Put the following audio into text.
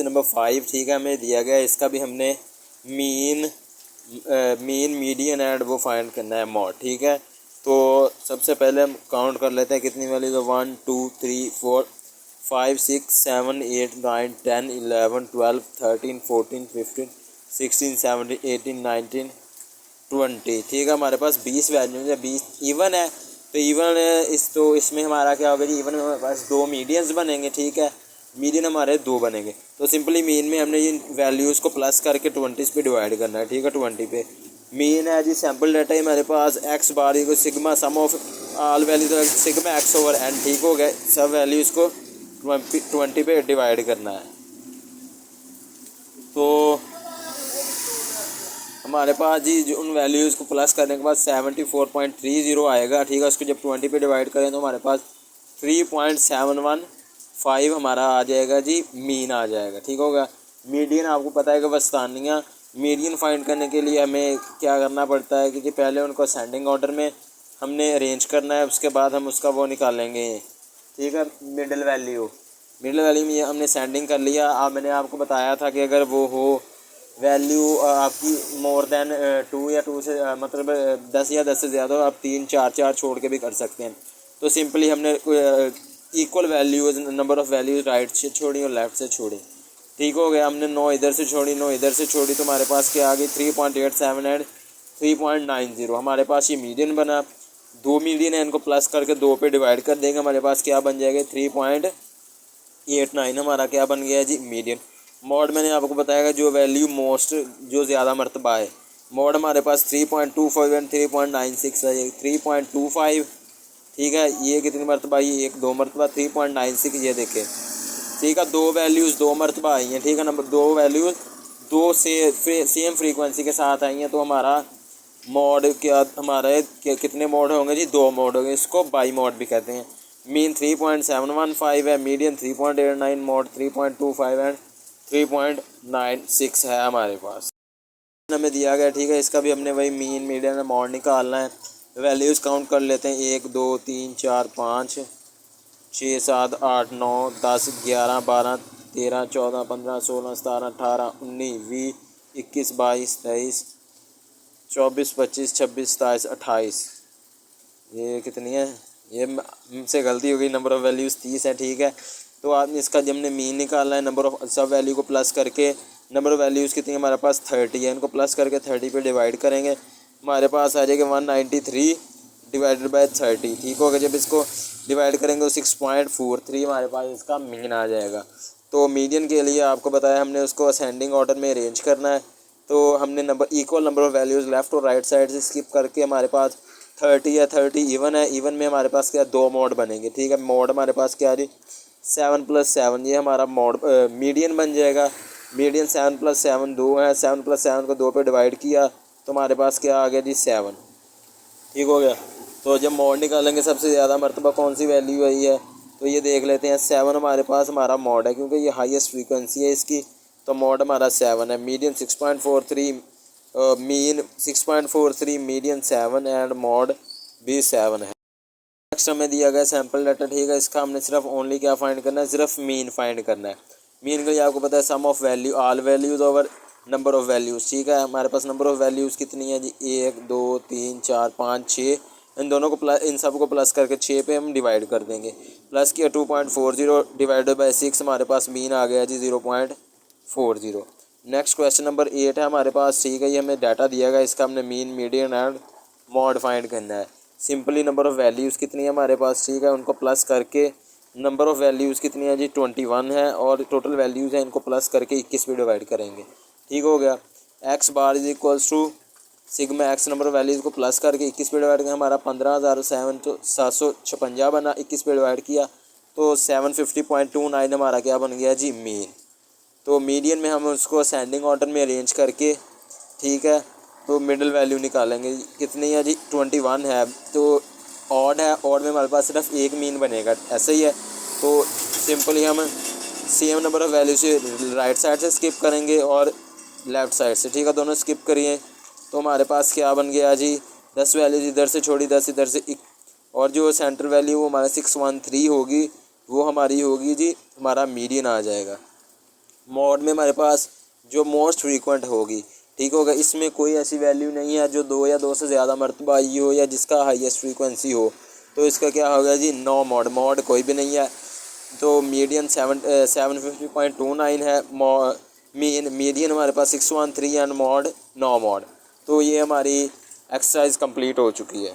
Number 5, ठीक है, हमें दिया गया है, इसका भी हमने मीन मीडियन एंड वो फाइंड करना है मॉड, ठीक है। तो सबसे पहले हम काउंट कर लेते हैं कितनी वैल्यूज है। 1 2 3 4 5 6 7 8 9 10 11 12 13 14 15 16 17 18 19 20, ठीक है। हमारे पास 20 वैल्यूज है, 20 इवन है, तो इवन तो इसमें हमारा क्या होगा जी, इवन में हमारे पास 2 मीडियंस बनेंगे, ठीक है, मीडियन हमारे 2 बनेंगे। तो सिंपली मीन में हमने इन वैल्यूज़ को प्लस करके 20 पे डिवाइड करना है, ठीक है। 20 पे मीन है जी, सैम्पल डाटा है हमारे पास एक्स बार को sigma sum of all values तो सिग्मा एक्स ओवर एन, ठीक हो गए। सब वैल्यूज़ को 20 पे डिवाइड करना है। तो हमारे पास जी जो उन वैल्यूज़ को प्लस करने के बाद 74.30 आएगा, ठीक है। उसको जब 20 पे डिवाइड करें तो हमारे पास 3.715 हमारा आ जाएगा जी, मीन आ जाएगा, ठीक होगा। मीडियन आपको पता है कि वस्तानिया, मीडियन फाइंड करने के लिए हमें क्या करना पड़ता है कि पहले उनको असेंडिंग ऑर्डर में हमने अरेंज करना है, उसके बाद हम उसका वो निकालेंगे, ठीक है, मिडिल वैल्यू में हमने असेंडिंग कर लिया। अब मैंने आपको बताया था कि अगर वो हो वैल्यू आपकी मोर देन 2 या 2 से मतलब 10 या 10 से ज़्यादा हो, आप 3 4 4 छोड़ के भी कर सकते हैं। तो सिंपली हमने equal values number of values right से छोड़ी और लेफ़्ट से छोड़ी, ठीक हो गया। हमने 9 इधर से छोड़ी, 9 इधर से छोड़ी, तो हमारे पास क्या आ गई 3.87 एंड 3.90। हमारे पास ये मीडियन बना। 2 मीडियन है, इनको प्लस करके 2 पे डिवाइड कर देंगे, हमारे पास क्या बन जाएगा 3.89 हमारा क्या बन गया जी, मीडियन। मॉड मैंने आपको बताया जो वैल्यू मोस्ट जो ज़्यादा मरतबा है, मॉड हमारे पास 3.25 एंड 3.96 है। 3.25, ठीक है, ये कितनी मरतबा, ये 1 2 मरतबा, 3.96 ये देखें, ठीक है। 2 वैल्यूज़ 2 मरतबा आई हैं, ठीक है। नंबर 2 वैल्यूज़ 2 से सेम फ्रीक्वेंसी के साथ आई हैं, तो हमारा मॉड क्या, हमारे कितने मोड होंगे जी, 2 मोड होंगे। इसको बाई मोड भी कहते हैं। मीन 3.715 है, मीडियन 3.89, मोड 3.25 एंड 3.96 है हमारे पास, हमें दिया गया, ठीक है। इसका भी हमने वही मीन मीडियन और मॉड निकालना है। वैल्यूज़ काउंट कर लेते हैं, 1 2 3 4 5 6 7 8 9 10 11 12 13 14 15 16 17 18 19 20 21 22 23 24 25 26 27 28, ये कितनी है, ये हमसे गलती हो गई, नंबर ऑफ़ वैल्यूज़ 30 है, ठीक है। तो आपने इसका जब हमने मीन निकालना है, नंबर ऑफ़ सब वैल्यू को प्लस करके नंबर ऑफ़ वैल्यूज़ कितनी है हमारे पास 30 है, इनको प्लस करके 30 पे डिवाइड करेंगे, हमारे पास आ जाएगा 193 डिवाइडेड बाय 30, ठीक होगा। जब इसको डिवाइड करेंगे तो 6.43 हमारे पास इसका मीन आ जाएगा। तो मीडियन के लिए आपको बताया हमने उसको असेंडिंग ऑर्डर में अरेंज करना है। तो हमने equal number of values left और राइट साइड से स्किप करके हमारे पास 30 है, 30 इवन है, इवन में हमारे पास क्या 2 मोड बनेंगे, ठीक है। मोड हमारे पास क्या आ रही 7 + 7, ये हमारा मोड मीडियन बन जाएगा। मीडियन 7 + 7 2 है, 7 + 7 को 2 पे डिवाइड किया तो हमारे पास क्या आ गया जी 7, ठीक हो गया। तो जब मोड निकालेंगे सबसे ज़्यादा मरतबा कौन सी वैल्यू आई है, तो ये देख लेते हैं 7 हमारे पास हमारा मोड है, क्योंकि ये हाईएस्ट फ्रीक्वेंसी है इसकी, तो मोड हमारा 7 है। Median 6.43, mean 6.43, median 7 and mode भी 7 है। नेक्स्ट हमें दिया गया सैम्पल डाटा, ठीक है। इसका हमने सिर्फ ओनली क्या फाइंड करना है, सिर्फ मीन फाइंड करना है। मीन के लिए आपको पता है sum of value all values over number of values, ठीक है। हमारे पास नंबर ऑफ़ वैल्यूज़ कितनी है जी 1 2 3 4 5 6, इन दोनों को प्लस, इन सब को प्लस करके 6 पे हम डिवाइड कर देंगे। प्लस किया 2.40 डिवाइडेड बाई 6, हमारे पास मीन आ गया जी 0.40। नेक्स्ट क्वेश्चन नंबर 8 है हमारे पास, ठीक है। ये हमें डाटा दिया गया, इसका हमने mean median and mod find करना है। सिंपली नंबर ऑफ़ वैल्यूज़ कितनी है हमारे पास, ठीक है, उनको प्लस करके नंबर ऑफ़ वैल्यूज़ कितनी है जी 21 है, और टोटल वैल्यूज़ हैं इनको प्लस करके 21 पे डिवाइड करेंगे, ठीक हो गया। X bar is equals to sigma x, number of values को प्लस करके 21 पे डिवाइड करें, हमारा 15,756 बना, 21 पे डिवाइड किया तो 750.29 हमारा क्या बन गया जी मीन। तो मीडियन में हम उसको असेंडिंग ऑर्डर में अरेंज करके, ठीक है, तो मिडिल वैल्यू निकालेंगे, कितनी है जी 21 है। तो ऑड है, ऑड में हमारे पास सिर्फ एक मीन बनेगा, ऐसे ही है। तो सिंपली हम सेम नंबर ऑफ़ वैल्यू से राइट साइड से स्किप करेंगे और लेफ़्ट साइड से, ठीक है, दोनों स्किप करिए। तो हमारे पास क्या बन गया जी 10 वैल्यूज इधर से छोड़ी, 10 इधर से, और जो सेंटर वैल्यू वो हमारा 613 होगी, वो हमारी होगी जी हमारा मीडियन आ जाएगा। मॉड में हमारे पास जो मोस्ट फ्रीक्वेंट होगी, ठीक होगा, इसमें कोई ऐसी वैल्यू नहीं है जो 2 या 2 से ज़्यादा मरतबा आई हो या जिसका हाईएस्ट फ्रीक्वेंसी हो, तो इसका क्या होगा जी, नो मॉड। मॉड कोई भी नहीं है, तो मीडियन 750.29 है, मीडियन हमारे पास 613 एंड मॉड नो मॉड। तो ये हमारी एक्सरसाइज कंप्लीट हो चुकी है।